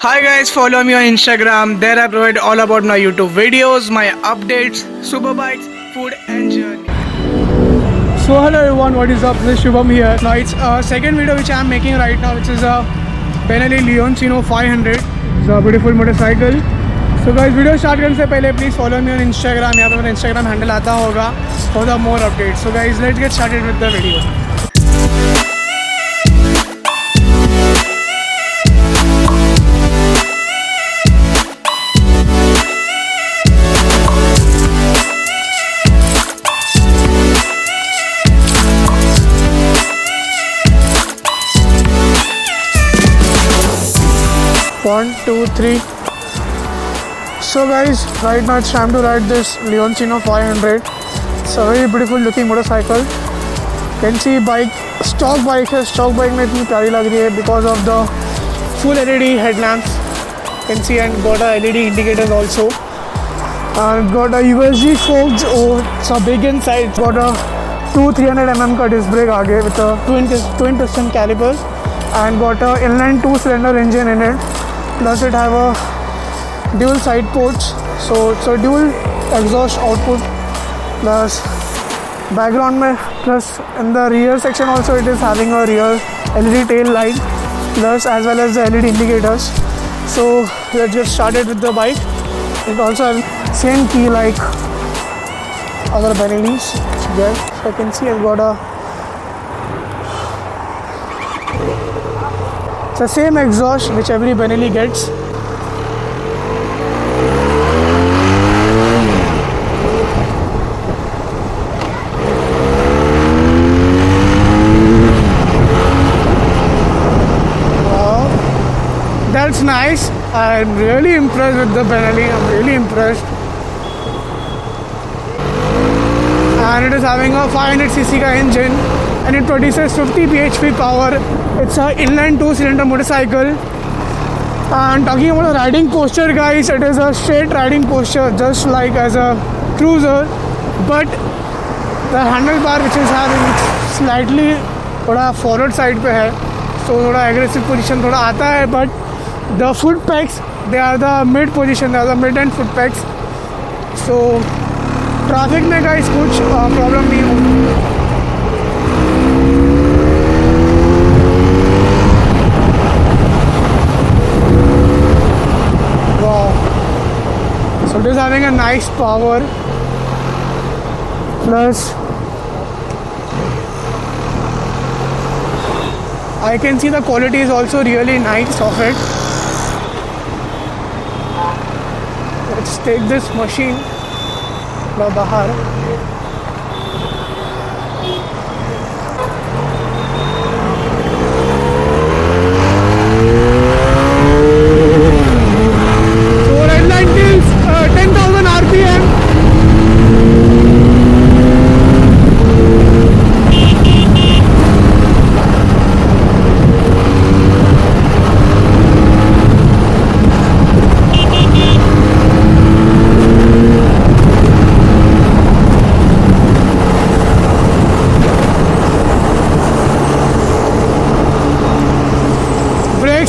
Hi guys, follow me on Instagram. There I provide all about my YouTube videos, my updates, super bikes, food and journey. So hello everyone, what is up? This is Shubham here. Now it's a second video which I am making right now, which is a Benelli Leoncino 500. It's a beautiful motorcycle. So guys, video start करने से पहले please follow me on Instagram. यहाँ पे मेरा Instagram handle आता होगा for the more updates. So guys, let's get started with the video. One, two, three. So guys, right now it's time to ride this Leoncino 500. It's a very beautiful looking motorcycle. You can see bike, stock bike है. Stock bike में इतनी प्यारी लग रही है because of the full LED headlamps. You can see and got a LED indicators also. And got a USG forks. Oh, it's a big inside. Got a 300 mm का disc brake आगे with a twin piston caliper. And got a inline 2-cylinder engine in it. Plus it have a dual side ports, so it's a dual exhaust output. Plus background में, plus in the rear section also it is having a rear LED tail light, plus as well as the LED indicators. So let's get started with the bike. It also has same key like other Benellis there. So I can see I've got it's the same exhaust which every Benelli gets. Wow, that's nice. I'm really impressed with the Benelli. I'm really impressed. And it is having a 500cc engine and it produces 50 bhp power. It's an inline 2-cylinder motorcycle. And talking about the riding posture guys, it is a straight riding posture just like as a cruiser, but the handlebar which is having slightly थोड़ा forward side पे है, so थोड़ा aggressive position थोड़ा आता है, but the foot pegs they are the mid position, they are the mid end foot pegs. So traffic में guys कुछ problem नहीं होगी. So it is having a nice power, plus I can see the quality is also really nice of it. Let's take this machine बाहर.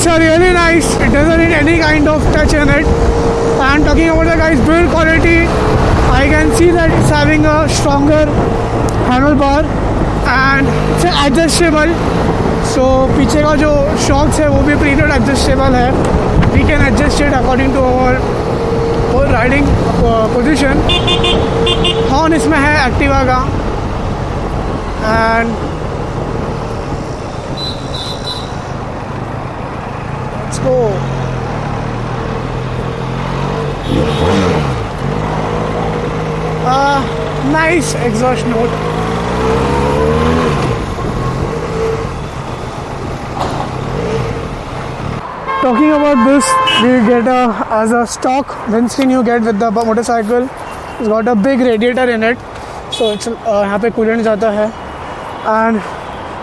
Are really nice. It doesn't need any kind of touch in it. And talking about the guys build quality, I can see that it's having a stronger handlebar and it's adjustable. So पीछे का जो shocks है वो भी pre-load adjustable है. We can adjust it according to our riding position. Horn इसमें है Activa का. And let's go. Nice exhaust note. Talking about this, we get as a stock windscreen you get with the motorcycle. It's got a big radiator in it, so it's यहाँ पे coolant जाता है. And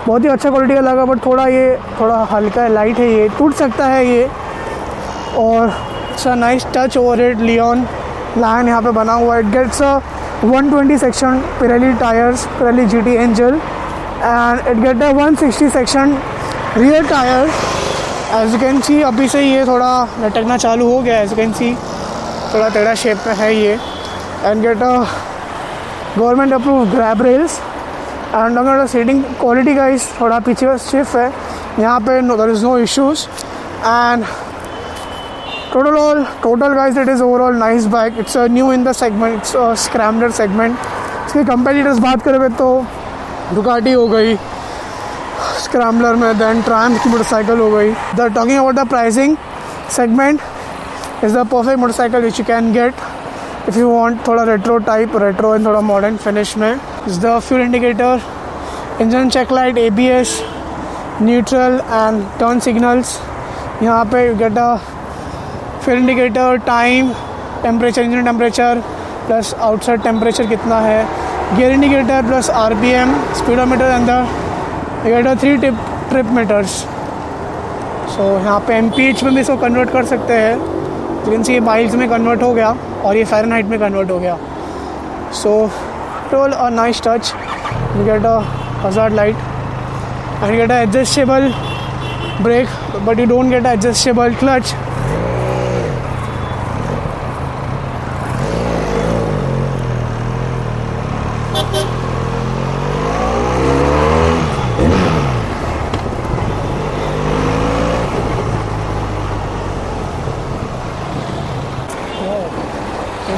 बहुत ही अच्छा quality का लगा, but थोड़ा हल्का है, लाइट है, ये टूट सकता है ये. और it's a nice touch over it. लियोन लाइन यहाँ पे बना हुआ है. It gets a 120 section Pirelli tires, Pirelli GT engine, and it gets a 160 section rear tire. As you can see अभी से ये थोड़ा लटकना चालू हो गया, एज यू कैन सी थोड़ा टेढ़ा शेप में है ये। And get a government approve grab rails and अगर सीटिंग क्वालिटी गाइस थोड़ा पीछे स्टिफ है यहाँ पे, there is no issues. And total guys, it is overall nice bike. It's a new in the segment, it's a Scrambler segment. इसके competitors बात करें तो दुकाटी हो गई स्क्रैम्बलर में, दैन ट्रायम्फ की मोटरसाइकिल हो गई। The talking about the pricing segment is the perfect motorcycle which you can get if you want थोड़ा रेट्रो टाइप, रेट्रो एंड थोड़ा मॉडर्न फिनिश में। Is the fuel indicator, engine check light, ABS, neutral and turn signals. यहाँ पे you get a fuel indicator, time, temperature, engine temperature plus outside temperature कितना है, gear indicator plus RPM, speedometer अंदर, you get a 3 trip metres. सो यहाँ पे MPH में भी इसको कन्वर्ट कर सकते हैं, लेकिन ये माइल्स में कन्वर्ट हो गया और ये फ़ारेनहाइट में कन्वर्ट हो गया। So toll a nice touch, you get a hazard light and you get a adjustable brake, but you don't get a adjustable clutch.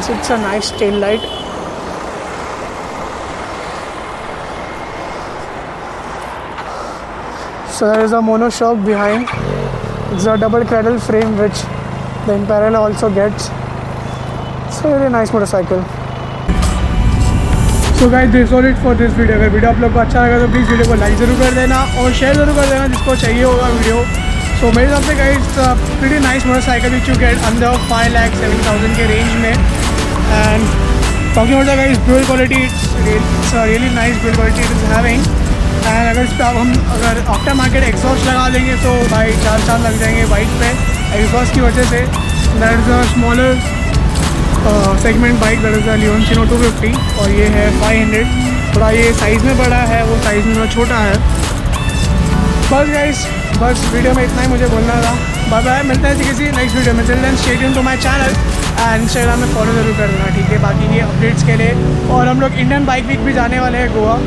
It's a nice tail light. So there is a monoshock behind. It's a double cradle frame which the Imperial also gets. It's a really nice motorcycle. So guys, this was it for this video. अगर video आप लोग को अच्छा लगा तो please video को like ज़रूर कर देना और शेयर ज़रूर कर देना जिसको चाहिए होगा वीडियो। सो मेरे हिसाब से guys pretty nice motorcycle which you get under 5,07,000 के रेंज में। And talking about the guys build quality, it's really nice build quality it is having. And अगर इस पर हम अगर आफ्टर मार्केट एग्जॉस्ट लगा देंगे तो भाई 4 साल लग जाएंगे बाइक पे एग्जॉस्ट की वजह से। That is a smaller segment bike, that is a Leoncino 250 और ये है 500। थोड़ा ये साइज़ में बड़ा है, वो साइज़ में थोड़ा छोटा है। बस गाइस, बस वीडियो में इतना ही मुझे बोलना था। बाय बाय, मिलते हैं किसी नेक्स्ट वीडियो में। Till then stay tuned to my channel and Instagram में फॉलो ज़रूर कर देना, ठीक है, बाकी ये अपडेट्स के लिए। और हम लोग इंडियन बाइक वीक भी जाने वाले हैं गोवा,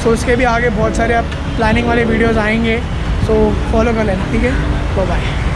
सो उसके भी आगे बहुत सारे अब प्लानिंग वाले वीडियोज़ आएंगे, सो फॉलो कर लेना, ठीक है। Bye bye.